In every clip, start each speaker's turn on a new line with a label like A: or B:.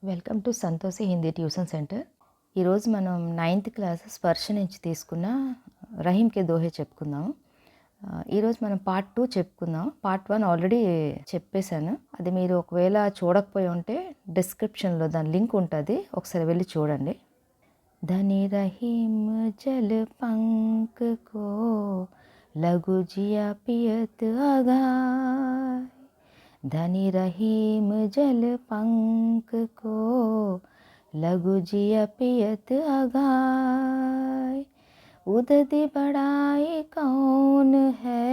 A: Welcome to Santoshi Hindi tuition centre. ఈరోజు మనం 9th class స్పర్శ నుంచి తీసుకున్న రహీంకే దోహే చెప్పుకుందాం. ఈరోజు మనం పార్ట్ 2 చెప్పుకుందాం. పార్ట్ 1 ఆల్రెడీ చెప్పేశాను. అది మీరు ఒకవేళ చూడకపోయి ఉంటే డిస్క్రిప్షన్లో దాని లింక్ ఉంటుంది, ఒకసారి వెళ్ళి చూడండి. धनी रहीम जल पंख को लघु जिया पियत अगाय. धनी रहीम जल पंख को लघु जिया पियत अगाय. उदति बड़ाई कौन है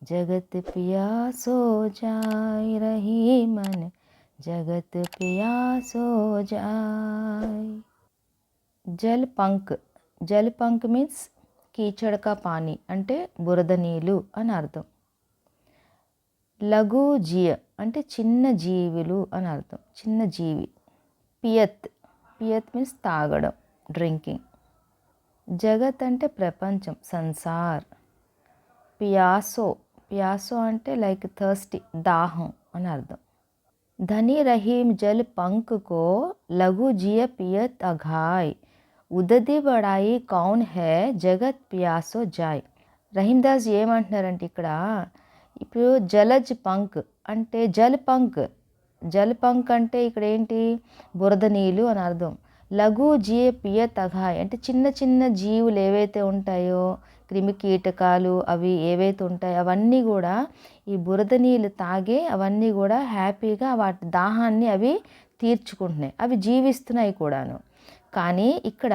A: जगत पिया सो जाय. रहीमन जगत पिया सो जाय. జల్ పంక్ మీన్స్ కీచड़ का పానీ అంటే బురద నీళ్ళు అని అర్థం. లఘు జీయ అంటే చిన్న జీవులు అని అర్థం, చిన్న జీవి. పియత్ మీన్స్ తాగడం, డ్రింకింగ్. జగత్ అంటే ప్రపంచం, సంసార్. పియాసో అంటే లైక్ థర్స్టీ, దాహం అని అర్థం. धनी रहीम जल पंख को लघु जिय पियत अघाय. ఉదది బడాయి కౌన్ హే జగత్ పియాసో జాయ్. రహీందాస్ ఏమంటున్నారంటే ఇక్కడ, ఇప్పుడు జలజ్ పంక్ అంటే జల్ పంక్ అంటే ఇక్కడ ఏంటి, బురద నీళ్ళు అని అర్థం. లఘు జియ పియత్ అఘాయ్ అంటే చిన్న చిన్న జీవులు ఏవైతే ఉంటాయో, క్రిమి కీటకాలు అవి ఏవైతే ఉంటాయో అవన్నీ కూడా ఈ బురద నీళ్ళు తాగే అవన్నీ కూడా హ్యాపీగా వాటి దాహాన్ని అవి తీర్చుకుంటున్నాయి, అవి జీవిస్తున్నాయి కూడాను. కానీ ఇక్కడ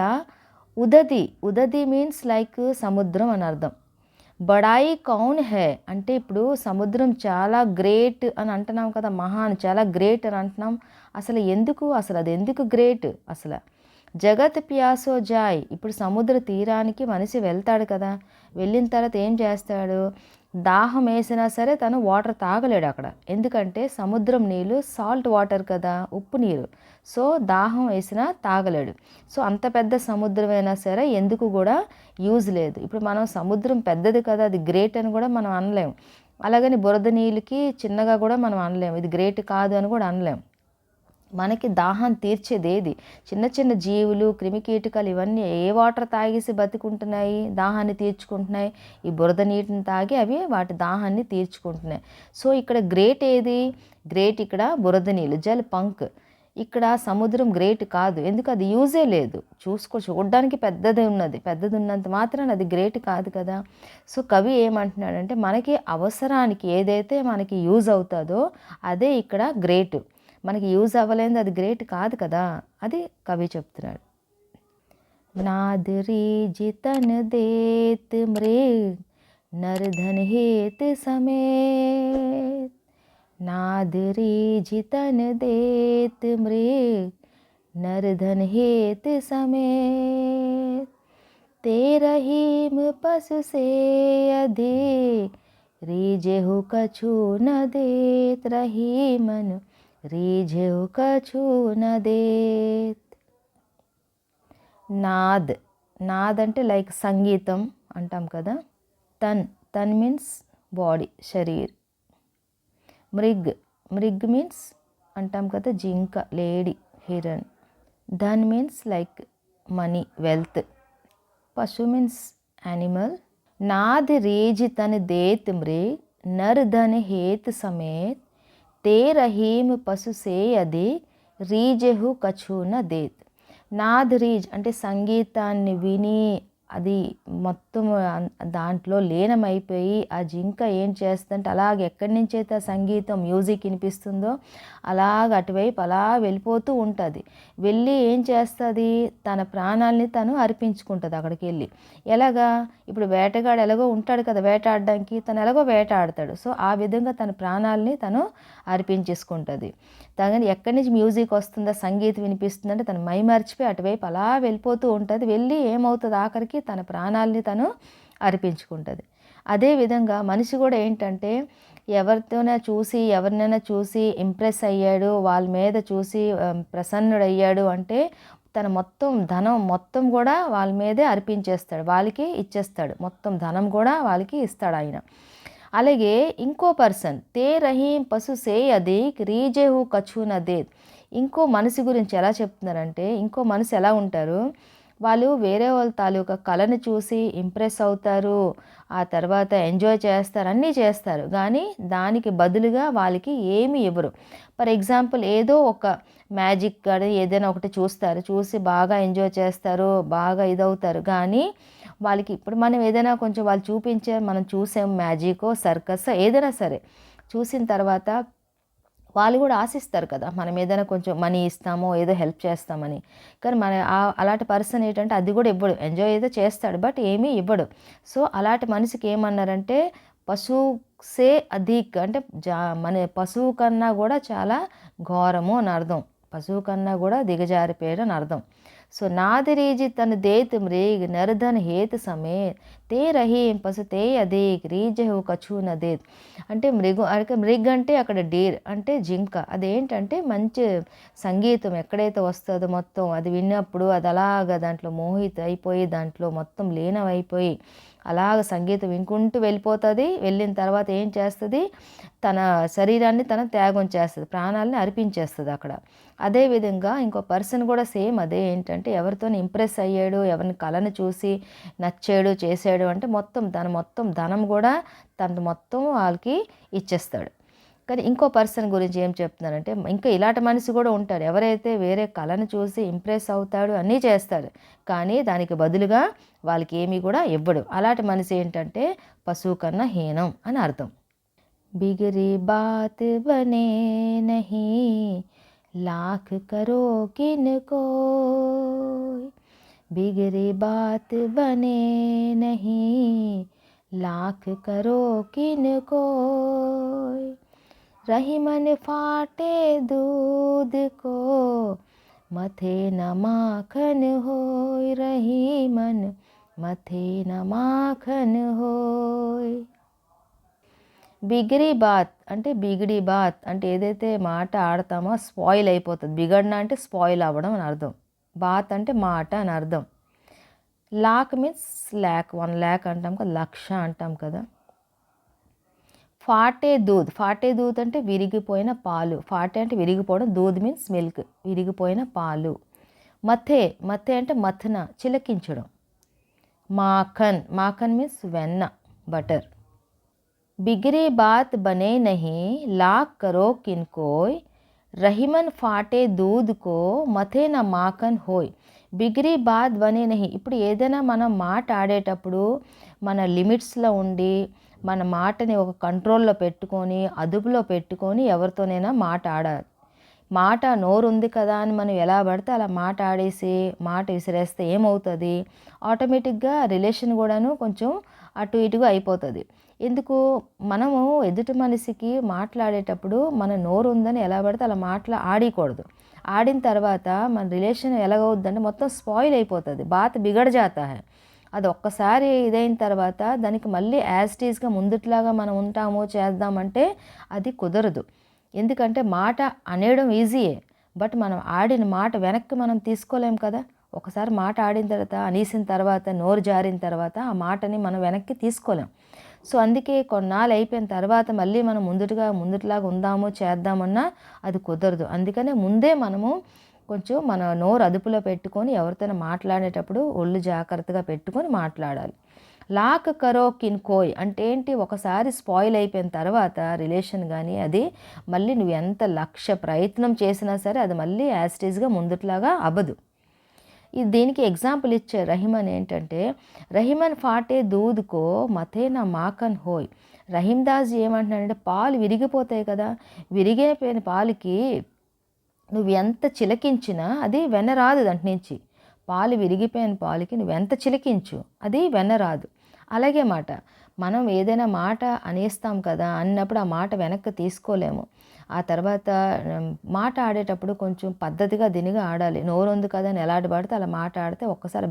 A: ఉదది మీన్స్ లైక్ సముద్రం అని అర్థం. బడాయి కౌన్ హే అంటే ఇప్పుడు సముద్రం చాలా గ్రేట్ అని అంటున్నాం కదా, మహాన్, చాలా గ్రేట్ అని అంటున్నాం. అసలు అది ఎందుకు గ్రేట్ అసలు? జగత్ ప్యాసో జాయ్. ఇప్పుడు సముద్ర తీరానికి మనిషి వెళ్తాడు కదా, వెళ్ళిన తర్వాత ఏం చేస్తాడు, దాహం వేసినా సరే తను వాటర్ తాగలేడు అక్కడ, ఎందుకంటే సముద్రం నీళ్ళు సాల్ట్ వాటర్ కదా, ఉప్పు నీరు. సో దాహం వేసినా తాగలేడు. సో అంత పెద్ద సముద్రం అయినా సరే ఎందుకు కూడా యూజ్ లేదు. ఇప్పుడు మనం సముద్రం పెద్దది కదా, అది గ్రేట్ అని కూడా మనం అనలేము. అలాగని బురద నీళ్ళకి చిన్నగా కూడా మనం అనలేము, ఇది గ్రేట్ కాదు అని కూడా అనలేము. మనకి దాహం తీర్చేది ఏది? చిన్న చిన్న జీవులు, క్రిమికీటకాలు ఇవన్నీ ఏ వాటర్ తాగేసి బతుకుంటున్నాయి, దాహాన్ని తీర్చుకుంటున్నాయి? ఈ బురద నీటిని తాగి అవి వాటి దాహాన్ని తీర్చుకుంటున్నాయి. సో ఇక్కడ గ్రేట్ ఏది? గ్రేట్ ఇక్కడ బురద నీళ్ళు, జల్ పంక్. ఇక్కడ సముద్రం గ్రేట్ కాదు, ఎందుకు, అది యూజే లేదు. చూడడానికి పెద్దది ఉన్నంత మాత్రాన అది గ్రేట్ కాదు కదా. సో కవి ఏమంటున్నాడంటే, మనకి అవసరానికి ఏదైతే మనకి యూజ్ అవుతుందో అదే ఇక్కడ గ్రేట్. మనకి యూజ్ అవ్వలేదు అది గ్రేట్ కాదు కదా, అది కవి చెప్తున్నాడు. నాదరి జితన్ దేత్ మృగ్ నర్ధన్ హేత్ సಮೇತ್. నాదరి జితన్ దేత్ మృగ్ నర్ధన్ హేత్ సಮೇತ್. ते रहीम पशु से अधिक रीजेहु कछु न देत. रहीमन రీజెహు కछु న దేత్. నాద్ అంటే లైక్ సంగీతం అంటాం కదా. తన్ మీన్స్ బాడీ, శరీర్. మృగ్ మీన్స్ అంటాం కదా జింక, లేడీ, హిరన్. ధన్ మీన్స్ లైక్ మనీ, వెల్త్. పశు మీన్స్ యానిమల్. నాద్ రీజ్ తన్ దేత్ మృగ్ నర్ ధన్ హేత్ సమేత్. తే రహీమ్ పశు సే అది రీజెహు కछु న దేత్. నాద్ రీజ్ అంటే సంగీతాన్ని విని అది మొత్తం దాంట్లో లీనమైపోయి ఆ జింక ఏం చేస్తుందంటే అలాగ ఎక్కడి నుంచి అయితే ఆ సంగీతం, మ్యూజిక్ వినిపిస్తుందో అలాగ అటువైపు అలా వెళ్ళిపోతూ ఉంటుంది. వెళ్ళి ఏం చేస్తుంది, తన ప్రాణాలని తను అర్పించుకుంటుంది అక్కడికి వెళ్ళి. ఎలాగా, ఇప్పుడు వేటగాడు ఎలాగో ఉంటాడు కదా వేటాడడానికి, తను ఎలాగో వేటాడతాడు. సో ఆ విధంగా తన ప్రాణాలని తను అర్పించేసుకుంటుంది. తను ఎక్కడి నుంచి మ్యూజిక్ వస్తుందో, సంగీతం వినిపిస్తుందంటే తను మైమర్చిపోయి అటువైపు అలా వెళ్ళిపోతూ ఉంటుంది. వెళ్ళి ఏమవుతుంది, ఆఖరికి తన ప్రాణాలని తను అర్పించుకుంటుంది. అదేవిధంగా మనిషి కూడా ఏంటంటే, ఎవరినైనా చూసి ఇంప్రెస్ అయ్యాడు, వాళ్ళ మీద చూసి ప్రసన్నుడయ్యాడు అంటే తన మొత్తం ధనం మొత్తం కూడా వాళ్ళ మీదే అర్పించేస్తాడు, వాళ్ళకి ఇచ్చేస్తాడు, మొత్తం ధనం కూడా వాళ్ళకి ఇస్తాడు ఆయన. అలాగే ఇంకో పర్సన్ తే రహీం పశు సే అధిక్ రీజెహు కछु న దేత్. ఇంకో మనిషి గురించి ఎలా చెప్తున్నారంటే, ఇంకో మనిషి ఎలా ఉంటారు, వాళ్ళు వేరే వాళ్ళ తాలూకా కళను చూసి ఇంప్రెస్ అవుతారు, ఆ తర్వాత ఎంజాయ్ చేస్తారు, అన్నీ చేస్తారు. కానీ దానికి బదులుగా వాళ్ళకి ఏమీ ఇవ్వరు. ఫర్ ఎగ్జాంపుల్ ఏదో ఒక మ్యాజిక్ కానీ ఏదైనా ఒకటి చూస్తారు, చూసి బాగా ఎంజాయ్ చేస్తారు, బాగా ఇదవుతారు. కానీ వాళ్ళకి ఇప్పుడు మనం ఏదైనా కొంచెం వాళ్ళు చూపించే మనం చూసాం మ్యాజికో సర్కస్ ఏదైనా సరే చూసిన తర్వాత వాళ్ళు కూడా ఆశిస్తారు కదా, మనం ఏదైనా కొంచెం మనీ ఇస్తామో ఏదో హెల్ప్ చేస్తామని. కానీ మన అలాంటి పర్సన్ ఏంటంటే అది కూడా ఇవ్వడు, ఎంజాయ్ ఏదో చేస్తాడు బట్ ఏమీ ఇవ్వడు. సో అలాంటి మనిషికి ఏమన్నారంటే పశువు సే అధిక్ అంటే మన పశువు కన్నా కూడా చాలా ఘోరము అని అర్థం, పశువు కన్నా కూడా దిగజారిపోయాడు అని అర్థం. సో నాదిరీజి తన దేత్ మృగ్ నరధన్ హేత్ సమేత్ తే రహీం పశు తే అధిక్ రీజహు కछु నదేత్. అంటే మృగ్ అంటే అక్కడ డీర్ అంటే జింక. అదేంటంటే మంచి సంగీతం ఎక్కడైతే వస్తుందో మొత్తం అది విన్నప్పుడు అది అలాగ దాంట్లో మోహిత అయిపోయి దాంట్లో మొత్తం లీనమైపోయి అలాగ సంగీతం వినుకుంటూ వెళ్ళిపోతుంది. వెళ్ళిన తర్వాత ఏం చేస్తుంది, తన శరీరాన్ని తన త్యాగం చేస్తుంది, ప్రాణాలని అర్పించేస్తుంది అక్కడ. అదేవిధంగా ఇంకో పర్సన్ కూడా సేమ్ అదే, ఏంటంటే ఎవరితో ఇంప్రెస్ అయ్యాడు, ఎవరిని కళను చూసి నచ్చాడు చేసాడు అంటే మొత్తం ధనం కూడా తను మొత్తం వాళ్ళకి ఇచ్చేస్తాడు. కానీ ఇంకో పర్సన్ గురించి ఏం చెప్తున్నారంటే ఇంకా ఇలాంటి మనిషి కూడా ఉంటాడు, ఎవరైతే వేరే కళను చూసి ఇంప్రెస్ అవుతాడు, అన్నీ చేస్తాడు, కానీ దానికి బదులుగా వాళ్ళకి ఏమీ కూడా ఇవ్వడు. అలాంటి మనిషి ఏంటంటే పశువు కన్నా హీనం అని అర్థం. బిగరి బాత్ బనే నహీ लाख करो किनको, बिगड़ी बात बने नहीं लाख करो किनको, रही मन फाटे दूध को मथे न माखन होय, रही मन मथे न माखन होय. బిగిడి బాత్ అంటే బిగిడి బాత్ అంటే ఏదైతే మాట ఆడతామో స్పాయిల్ అయిపోతుంది. బిగడిన అంటే స్పాయిల్ అవ్వడం అని అర్థం, బాత్ అంటే మాట అని అర్థం. లాక్ మీన్స్ ల్యాక్, 1 lakh అంటాం కదా, లక్ష అంటాం కదా. ఫాటే దూద్ అంటే విరిగిపోయిన పాలు, ఫాటే అంటే విరిగిపోవడం, దూద్ మీన్స్ మిల్క్, విరిగిపోయిన పాలు. మథే అంటే మథన చిలకించడం. మాఖన్ మీన్స్ వెన్న, బటర్. बिगड़ी बात बने नहीं लाख करो किनकोय, रहीमन फाटे दूध को मथे न माखन होय. బిగిరి బాత్ బనే నహి. ఇప్పుడు ఏదైనా మనం మాట ఆడేటప్పుడు మన లిమిట్స్లో ఉండి మన మాటని ఒక కంట్రోల్లో పెట్టుకొని అదుపులో పెట్టుకొని ఎవరితోనైనా మాట ఆడాలి. మాట నోరు ఉంది కదా అని మనం ఎలా పడితే అలా మాట ఆడేసి మాట విసిరేస్తే ఏమవుతుంది, ఆటోమేటిక్గా రిలేషన్ కూడాను కొంచెం అటు ఇటుగా అయిపోతుంది. ఎందుకు, మనము ఎదుటి మనిషికి మాట్లాడేటప్పుడు మన నోరు ఉందని ఎలా పడితే అలా ఆడకూడదు. ఆడిన తర్వాత మన రిలేషన్ ఎలాగవుద్దంటే మొత్తం స్పాయిల్ అయిపోతుంది, బాత్ బిగడ జాతా హై. అది ఒక్కసారి ఇదైన తర్వాత దానికి మళ్ళీ యాజ్ టీజ్గా ముందుట్లాగా మనం ఉంటామో చేద్దామంటే అది కుదరదు. ఎందుకంటే మాట అనేయడం ఈజీయే, బట్ మనం ఆడిన మాట వెనక్కి మనం తీసుకోలేం కదా. ఒకసారి మాట ఆడిన తర్వాత అనేసిన తర్వాత నోరు జారిన తర్వాత ఆ మాటని మనం వెనక్కి తీసుకోలేం. సో అందుకే కొన్నాళ్ళు అయిపోయిన తర్వాత మళ్ళీ మనం ముందుట్లాగా ఉందామో చేద్దామన్నా అది కుదరదు. అందుకనే ముందే మనము కొంచెం మన నోరు అదుపులో పెట్టుకొని ఎవరితోనే మాట్లాడేటప్పుడు ఒళ్ళు జాగ్రత్తగా పెట్టుకొని మాట్లాడాలి. లాక్ కరో కిన్కోయ్ అంటే ఏంటి, ఒకసారి స్పాయిల్ అయిపోయిన తర్వాత రిలేషన్ కానీ అది మళ్ళీ నువ్వు ఎంత లక్ష ప్రయత్నం చేసినా సరే అది మళ్ళీ యాస్టీజ్గా ముందుట్లాగా అవ్వదు. ఇది దీనికి ఎగ్జాంపుల్ ఇచ్చే రహీమన్ ఏంటంటే, రహీమన్ ఫాటే దూద్కో మతే నా మాకన్ హోయ్. రహీమ్ దాస్ ఏమంటున్నాడంటే పాలు విరిగిపోతాయి కదా, విరిగిపోయిన పాలకి నువ్వు ఎంత చిలకించినా అది వెన్న రాదు. దాంట్ నుంచి పాలు విరిగిపోయిన పాలకి నువ్వు ఎంత చిలకించు అది వెన్న రాదు. అలాగే మాట, మనం ఏదైనా మాట అనేస్తాం కదా, అన్నప్పుడు ఆ మాట వెనక్కి తీసుకోలేము. ఆ తర్వాత మాట ఆడేటప్పుడు కొంచెం పద్ధతిగా దినిగా ఆడాలి. నోరు ఉంది కదా అని ఎలాంటి పడితే అలా మాట ఆడితే ఒక్కసారి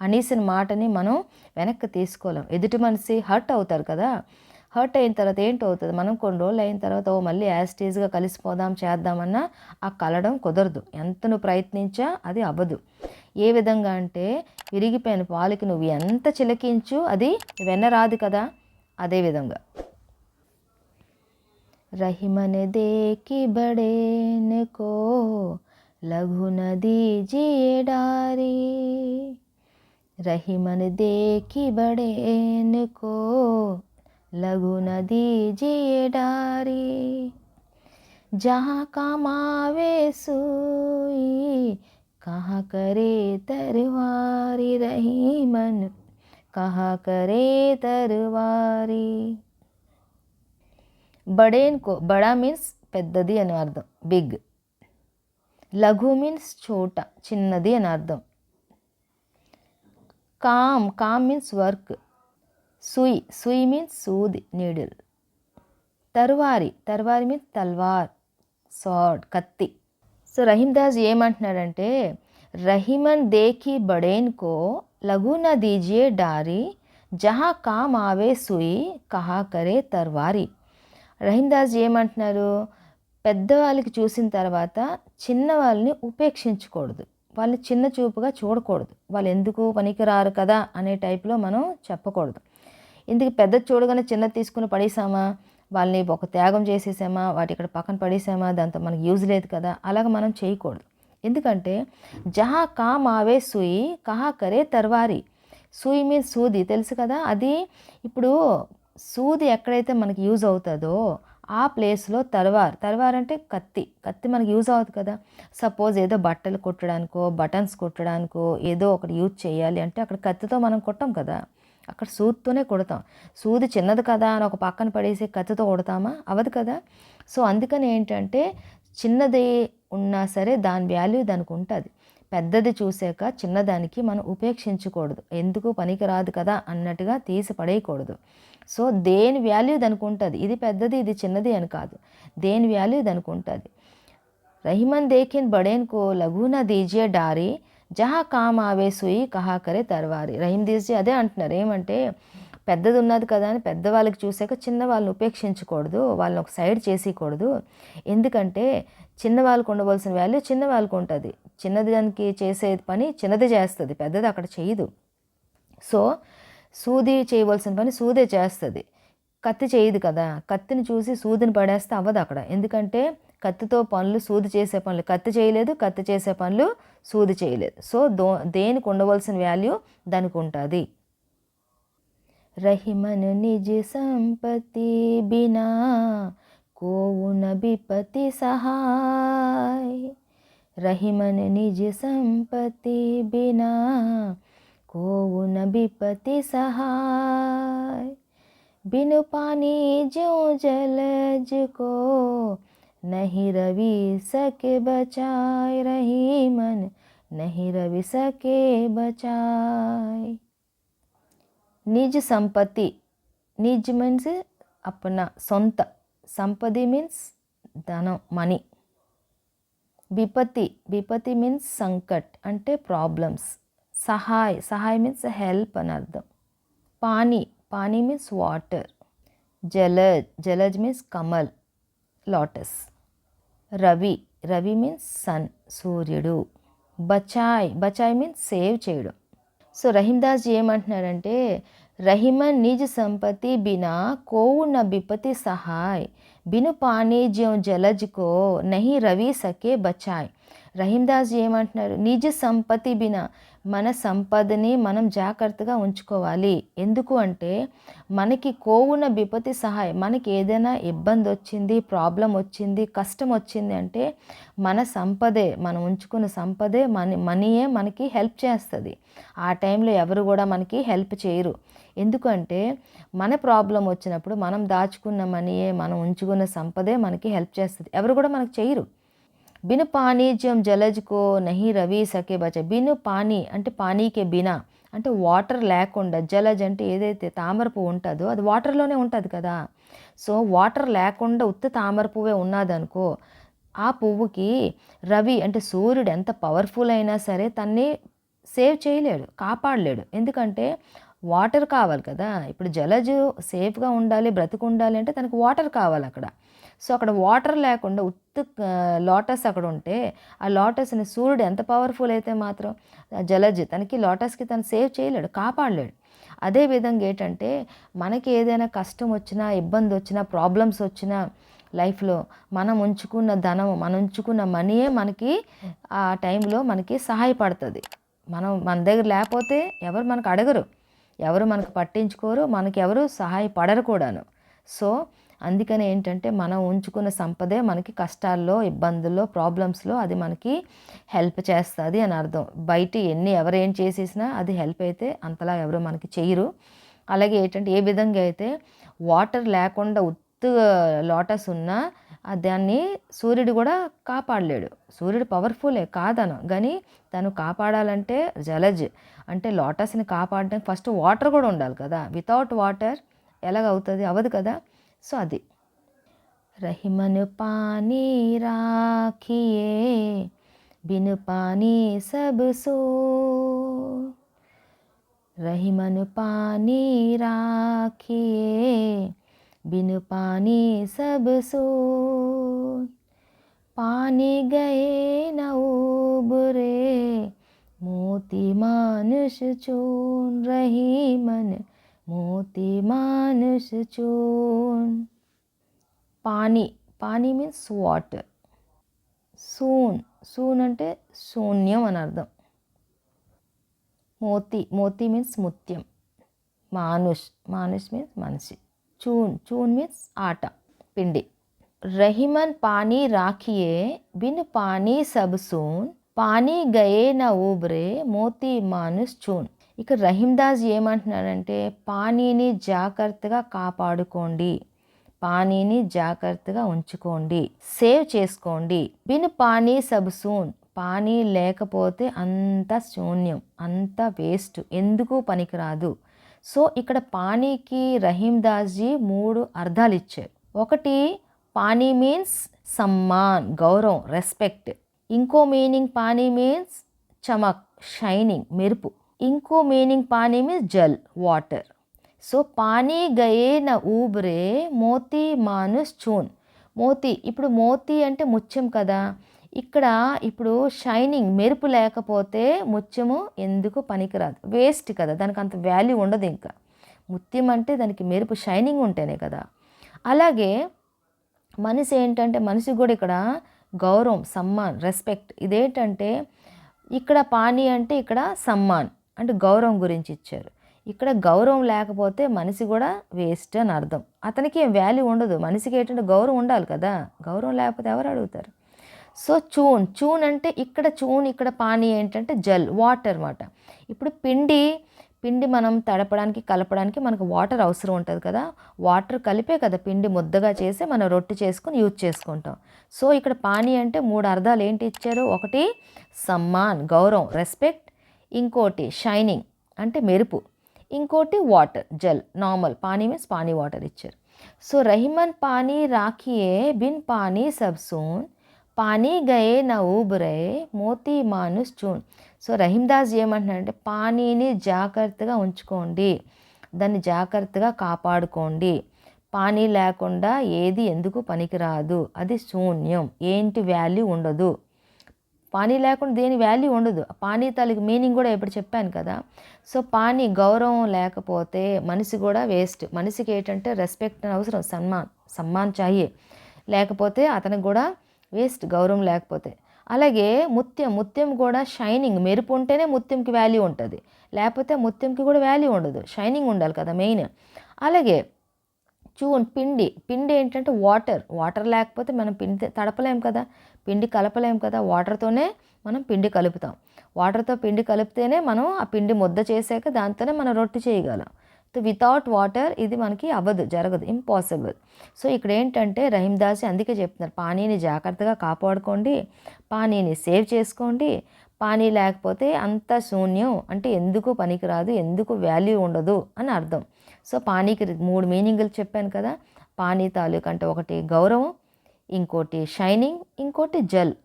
A: అనేసిన మాటని మనం వెనక్కి తీసుకోలేం. ఎదుటి మనిషి హర్ట్ అవుతారు కదా, హర్ట్ అయిన తర్వాత ఏంటవుతుంది, మనం కొన్ని రోజులు అయిన తర్వాత మళ్ళీ యాస్టీజ్గా కలిసిపోదాం చేద్దామన్నా ఆ కలడం కుదరదు. ఎంత నువ్వు ప్రయత్నించా అది అవ్వదు. ఏ విధంగా అంటే విరిగిపోయిన పాలకి నువ్వు ఎంత చిలకించు అది వెన్న రాదు కదా, అదేవిధంగా रही मन देखी बड़ेन को लघु न दीजिए डारी। रही मन देखी बड़ेन को लघु न दीजिए डारी। जहाँ काम आवे सुई कहाँ करे तरवारी। रही मन कहाँ करे तरवारी। बड़ेन को बड़ा मीन्स పెద్దది అని అర్థం, బిగ్. లఘు మీన్స్ చోట, చిన్నది అని అర్థం. కామ్ మీన్స్ వర్క్. సుయి మీన్స్ సూది, నీడిల్. తర్వారి మీన్స్ తల్వార్, సార్డ్, కత్తి. సో రహీందాస్ ఏమంటున్నాడంటే, రహిమన్ దేఖి బడేన్ కో లఘు న దీజియే డారీ, జహా కామ్ ఆవే సుయి కహా కరే తర్వారి. రహీందాస్ ఏమంటున్నారు, పెద్దవాళ్ళకి చూసిన తర్వాత చిన్న వాళ్ళని ఉపేక్షించకూడదు, వాళ్ళని చిన్న చూపుగా చూడకూడదు, వాళ్ళు ఎందుకు పనికిరారు కదా అనే టైప్లో మనం చెప్పకూడదు. ఇందుకు పెద్ద చూడగానే చిన్నది తీసుకుని పడేసామా, వాళ్ళని ఒక త్యాగం చేసేసామా, వాటి ఇక్కడ పక్కన పడేసామా, దాంతో మనకు యూజ్ లేదు కదా, అలాగ మనం చేయకూడదు. ఎందుకంటే జహా కామ్ ఆవే సుయి కహా కరే తర్వారి. సూయి మీన్స్ సూది, తెలుసు కదా, అది ఇప్పుడు సూది ఎక్కడైతే మనకి యూజ్ అవుతుందో ఆ ప్లేస్లో తర్వార్ అంటే కత్తి మనకి యూజ్ అవుతుంది కదా. సపోజ్ ఏదో బట్టలు కుట్టడానికో బటన్స్ కుట్టడానికో ఏదో ఒకటి యూజ్ చేయాలి అంటే అక్కడ కత్తితో మనం కొట్టాం కదా, అక్కడ సూదితోనే కొడతాం. సూది చిన్నది కదా అని ఒక పక్కన పడేసి కత్తితో కొడతామా, అవ్వదు కదా. సో అందుకని ఏంటంటే చిన్నది ఉన్నా సరే దాని వాల్యూ దానికి ఉంటుంది. పెద్దది చూసాక చిన్నదానికి మనం ఉపేక్షించకూడదు, ఎందుకు పనికిరాదు కదా అన్నట్టుగా తీసి పడేయకూడదు. సో దేని వాల్యూ దానికి ఉంటుంది, ఇది పెద్దది ఇది చిన్నది అని కాదు, దేని వాల్యూ దానికి ఉంటుంది. రహిమన్ దేఖిన్ బడేన్ కో లఘు న దీజియే డారీ, జహా కామ్ ఆవే సుయి కహా కరే తర్వారి. రహీం దీజీ అదే అంటున్నారు, ఏమంటే పెద్దది ఉన్నది కదా అని పెద్దవాళ్ళకి చూసాక చిన్న వాళ్ళని ఉపేక్షించకూడదు, వాళ్ళని ఒక సైడ్ చేసేయకూడదు. ఎందుకంటే చిన్నవాళ్ళకు ఉండవలసిన వాల్యూ చిన్నవాళ్ళకు ఉంటుంది, చిన్నది దానికి చేసే పని చిన్నది చేస్తుంది, పెద్దది అక్కడ చేయదు. సో సూది చేయవలసిన పని సూదే చేస్తుంది, కత్తి చేయదు కదా. కత్తిని చూసి సూదిని పడేస్తే అవ్వదు అక్కడ, ఎందుకంటే కత్తితో పనులు సూది చేసే పనులు కత్తి చేయలేదు, కత్తి చేసే పనులు సూది చేయలేదు. సో దేనికి ఉండవలసిన వాల్యూ దానికి ఉంటుంది. రహిమన్ నిజ సంపత్తి బినా కోవు న విపతి సహాయ్. రహిమన్ నిజ సంపత్తి బినా కోవు న విపతి సహాయ్. बिनु पानी ज्यों जलज को नहीं रवि सके बचाए. रही मन नहीं रवि सके बचाए. निज संपत्ति, निज मीन्स अपना సొంత, సంపది మీన్స్ ధనం, మనీ. విపత్తి మీన్స్ సంకట్ అంటే ప్రాబ్లమ్స్. సహాయ్ మీన్స్ హెల్ప్ అని అర్థం. పానీ మీన్స్ వాటర్. జలజ్ మీన్స్ కమల్, లోటస్. రవి మీన్స్ సన్, సూర్యుడు. బచాయ్ మీన్స్ సేవ్ చేయడం. సో రహీందాస్ ఏమంటున్నారంటే, రహిమన్ నిజ్ సంపత్తి బినా కోవు న విపతి సహాయ్. బిను పానీ జ్యోं జలజ్ కో నహి రవి సకే బచాయ్. రహీందాస్ ఏమంటున్నారు, నిజ సంపత్తి బినా, మన సంపదని మనం జాగ్రత్తగా ఉంచుకోవాలి. ఎందుకు అంటే మనకి కోవున విపత్తి సహాయం, మనకి ఏదైనా ఇబ్బంది వచ్చింది, ప్రాబ్లం వచ్చింది, కష్టం వచ్చింది అంటే మన సంపదే, మనం ఉంచుకున్న సంపదే మనీయే మనకి హెల్ప్ చేస్తుంది. ఆ టైంలో ఎవరు కూడా మనకి హెల్ప్ చేయరు. ఎందుకంటే మన ప్రాబ్లం వచ్చినప్పుడు మనం దాచుకున్న మనీయే, మనం ఉంచుకున్న సంపదే మనకి హెల్ప్ చేస్తుంది, ఎవరు కూడా మనకు చేయరు. బిను పానీ జ్యోं జలజ్ కో నహి రవి సకే బచాయ్. బిను పానీ అంటే పానీకే బినా అంటే వాటర్ లేకుండా, జలజ్ అంటే ఏదైతే తామర పువ్వు ఉంటుందో అది వాటర్లోనే ఉంటుంది కదా. సో వాటర్ లేకుండా ఉత్త తామర పువ్వే ఉన్నదనుకో, ఆ పువ్వుకి రవి అంటే సూర్యుడు ఎంత పవర్ఫుల్ అయినా సరే తన్ని సేవ్ చేయలేడు, కాపాడలేడు. ఎందుకంటే వాటర్ కావాలి కదా. ఇప్పుడు జలజు సేఫ్గా ఉండాలి, బ్రతికి ఉండాలి అంటే తనకు వాటర్ కావాలి అక్కడ. సో అక్కడ వాటర్ లేకుండా ఉత్త లోటస్ అక్కడ ఉంటే ఆ లోటస్ని సూర్యుడు ఎంత పవర్ఫుల్ అయితే మాత్రం జలజ్ తనకి లోటస్కి తను సేవ్ చేయలేడు, కాపాడలేడు. అదేవిధంగా ఏంటంటే మనకి ఏదైనా కష్టం వచ్చినా, ఇబ్బంది వచ్చినా, ప్రాబ్లమ్స్ వచ్చినా లైఫ్లో మనం ఉంచుకున్న ధనం, మనం ఉంచుకున్న మనీయే మనకి ఆ టైంలో మనకి సహాయపడుతుంది. మన దగ్గర లేకపోతే ఎవరు మనకు అడగరు, ఎవరు మనకు పట్టించుకోరు, మనకి ఎవరు సహాయపడరు కూడాను. సో అందుకని ఏంటంటే మనం ఉంచుకున్న సంపదే మనకి కష్టాల్లో, ఇబ్బందుల్లో, ప్రాబ్లమ్స్లో అది మనకి హెల్ప్ చేస్తుంది అని అర్థం. బయట ఎవరు ఏం చేసేసినా అది హెల్ప్ అయితే అంతలా ఎవరు మనకి చెయ్యరు. అలాగే ఏంటంటే ఏ విధంగా అయితే వాటర్ లేకుండా ఉత్తుగా లోటస్ ఉన్నా దాన్ని సూర్యుడు కూడా కాపాడలేడు. సూర్యుడు పవర్ఫుల్లే కాదను, కానీ తను కాపాడాలంటే జలజ్ అంటే లోటస్ని కాపాడడానికి ఫస్ట్ వాటర్ కూడా ఉండాలి కదా. వితౌట్ వాటర్ ఎలాగవుతుంది? అవ్వదు కదా. సో అది రహిమన్ పానీ రాఖియే బిన్ పానీ సబ్ సో, रहीमन पानी राखिए बिन पानी सब सो, पानी गए न उबरे मोती मानुष चून, रहीमन मोती मानुष चून. पानी, पानी మీన్స్ వాటర్. సూన్ అంటే శూన్యం అని అర్థం. మోతి మీన్స్ ముత్యం. మానుష్ మీన్స్ మనిషి. చూన్ మీన్స్ ఆట, పిండి. రహిమన్ పానీ రాఖియే బిన్ పానీ సబ్ సూన్, పానీ గయే నా ఊబ్రే మోతి మానుష్ చూన్. ఇక రహీందాస్ ఏమంటున్నాడంటే పానీని జాగ్రత్తగా కాపాడుకోండి, పానీని జాగ్రత్తగా ఉంచుకోండి, సేవ్ చేసుకోండి. బిన్ పానీ సబ్ సూన్, పానీ లేకపోతే అంత శూన్యం, అంత వేస్ట్, ఎందుకు పనికిరాదు. సో ఇక్కడ పానీకి రహీందాస్జీ 3 అర్థాలు ఇచ్చారు. ఒకటి, పానీ మీన్స్ సమ్మాన్, గౌరవం, రెస్పెక్ట్. ఇంకో మీనింగ్ పానీ మీన్స్ చమక్, షైనింగ్, మెరుపు. ఇంకో మీనింగ్ పానీ మీన్స్ జల్, వాటర్. సో పానీ గయే న ఊబ్రే మోతీ మానుష్ చూన్. మోతీ, ఇప్పుడు మోతీ అంటే ముత్యం కదా. ఇక్కడ ఇప్పుడు షైనింగ్, మెరుపు లేకపోతే ముత్యము ఎందుకు పనికిరాదు, వేస్ట్ కదా, దానికి అంత వాల్యూ ఉండదు. ఇంకా ముత్యం అంటే దానికి మెరుపు, షైనింగ్ ఉంటేనే కదా. అలాగే మనిషి ఏంటంటే మనిషికి కూడా ఇక్కడ గౌరవం, సమ్మాన్, రెస్పెక్ట్. ఇదేంటంటే ఇక్కడ పానీ అంటే ఇక్కడ సమ్మాన్ అంటే గౌరవం గురించి ఇచ్చారు. ఇక్కడ గౌరవం లేకపోతే మనిషి కూడా వేస్ట్ అని అర్థం. అతనికి ఏం వాల్యూ ఉండదు. మనిషికి ఏంటంటే గౌరవం ఉండాలి కదా, గౌరవం లేకపోతే ఎవరు అడుగుతారు. సో చూన్ అంటే ఇక్కడ చూన్, ఇక్కడ పానీ ఏంటంటే జల్, వాటర్ అన్నమాట. ఇప్పుడు పిండి మనం తడపడానికి, కలపడానికి మనకు వాటర్ అవసరం ఉంటుంది కదా. వాటర్ కలిపే కదా పిండి ముద్దగా చేసి మనం రొట్టె చేసుకొని యూజ్ చేసుకుంటాం. సో ఇక్కడ పానీ అంటే 3 అర్థాలు ఏంటి ఇచ్చారు. ఒకటి సమ్మాన్, గౌరవం, రెస్పెక్ట్. ఇంకోటి షైనింగ్ అంటే మెరుపు. ఇంకోటి వాటర్, జల్, నార్మల్. పానీ మీన్స్ పానీ, వాటర్ ఇచ్చారు. సో రహిమన్ పానీ రాఖియే బిన్ పానీ సబ్ సూన్, పానీ గయే నా ఊబరే మోతీ మానుష్ చూన్. సో రహీందాస్ ఏమంటున్నాడంటే పానీని జాగ్రత్తగా ఉంచుకోండి, దాన్ని జాగ్రత్తగా కాపాడుకోండి. పానీ లేకుండా ఏది ఎందుకు పనికిరాదు, అది శూన్యం, ఏంటి వాల్యూ ఉండదు. పానీ లేకుండా దేని వాల్యూ ఉండదు. పానీ తాలూకు మీనింగ్ కూడా ఇప్పుడు చెప్పాను కదా. సో పానీ, గౌరవం లేకపోతే మనిషి కూడా వేస్ట్. మనిషికి ఏంటంటే రెస్పెక్ట్ అవసరం, సమ్మాన్ చాయే, లేకపోతే అతనికి కూడా వేస్ట్, గౌరవం లేకపోతే. అలాగే ముత్యం కూడా షైనింగ్, మెరుపు ఉంటేనే ముత్యంకి వాల్యూ ఉంటుంది, లేకపోతే ముత్యంకి కూడా వాల్యూ ఉండదు. షైనింగ్ ఉండాలి కదా మెయిన్. అలాగే పిండి ఏంటంటే వాటర్ లేకపోతే మనం పిండి తడపలేం కదా, పిండి కలపలేం కదా. వాటర్తోనే మనం పిండి కలుపుతాం. వాటర్తో పిండి కలిపితేనే మనం ఆ పిండి ముద్ద చేసాక దాంతోనే మనం రొట్టె చేయగలం. వితౌట్ వాటర్ ఇది మనకి అవ్వదు, జరగదు, ఇంపాసిబుల్. సో ఇక్కడ ఏంటంటే రహీందాస్ అందుకే చెప్తున్నారు పానీని జాగ్రత్తగా కాపాడుకోండి, పానీని సేవ్ చేసుకోండి. పానీ లేకపోతే అంత శూన్యం, అంటే ఎందుకు పనికిరాదు, ఎందుకు వాల్యూ ఉండదు అని అర్థం. సో పానీకి 3 మీనింగులు చెప్పాను కదా. పానీ తాలూకు అంటే ఒకటి గౌరవం, ఇంకోటి షైనింగ్, ఇంకోటి Jal,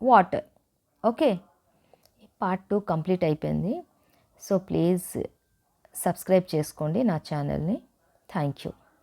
A: water. Okay, part 2 complete అయిపోయింది. సో ప్లీజ్ సబ్స్క్రైబ్ చేసుకోండి నా ఛానల్ని. Thank you.